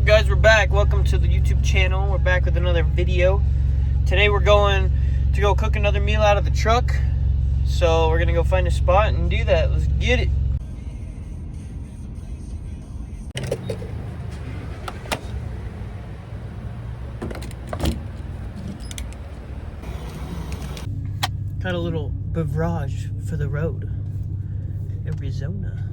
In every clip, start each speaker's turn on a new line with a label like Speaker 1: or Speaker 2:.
Speaker 1: guys, we're back. Welcome to the YouTube channel. We're back with another video. Today we're going to go cook another meal out of the truck. So we're gonna go find a spot and do that. Let's get it. Got a little beverage for the road. Arizona.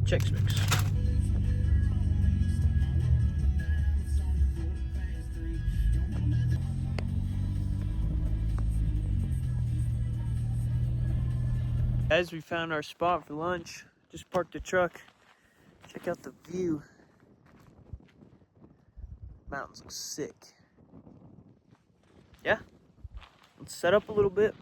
Speaker 1: Chex Mix. Guys, we found our spot for lunch. Just parked the truck. Check out the view. Mountains look sick. Yeah, let's set up a little bit.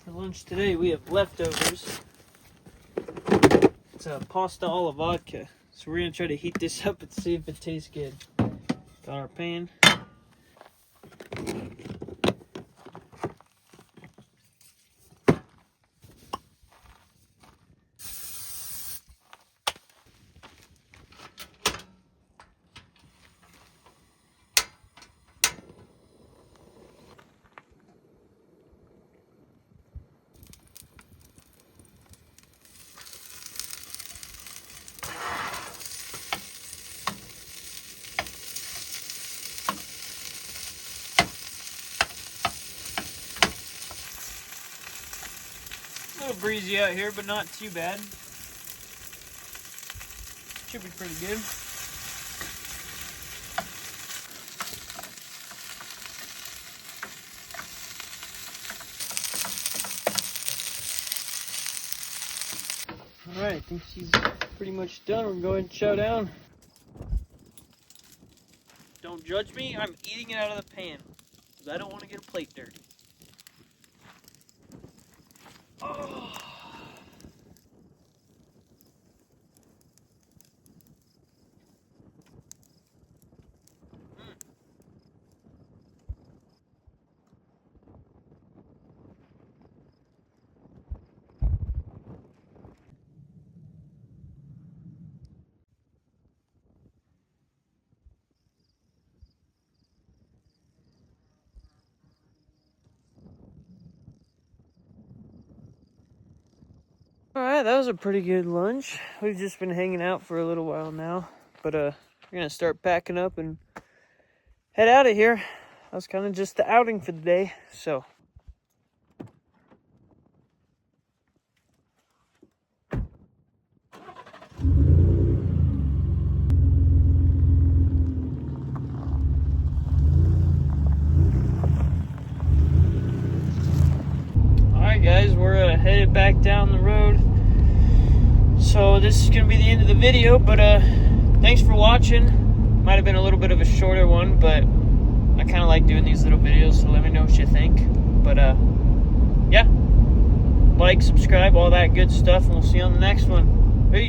Speaker 1: For lunch today, we have leftovers. It's a pasta alla vodka. So we're gonna try to heat this up and see if it tastes good. Got our pan. A little breezy out here, but not too bad. Should be pretty good. Alright, I think she's pretty much done. We're going to chow down. Don't judge me, I'm eating it out of the pan. Because I don't want to get a plate dirty. Oh. Alright, that was a pretty good lunch. We've just been hanging out for a little while now. But we're gonna start packing up and head out of here. That was kind of just the outing for the day, so. Alright guys, we're headed back down the road. So this is gonna be the end of the video, but thanks for watching. Might have been a little bit of a shorter one, but I kind of like doing these little videos, so let me know what you think. But yeah, like, subscribe, all that good stuff, and we'll see you on the next one. Peace.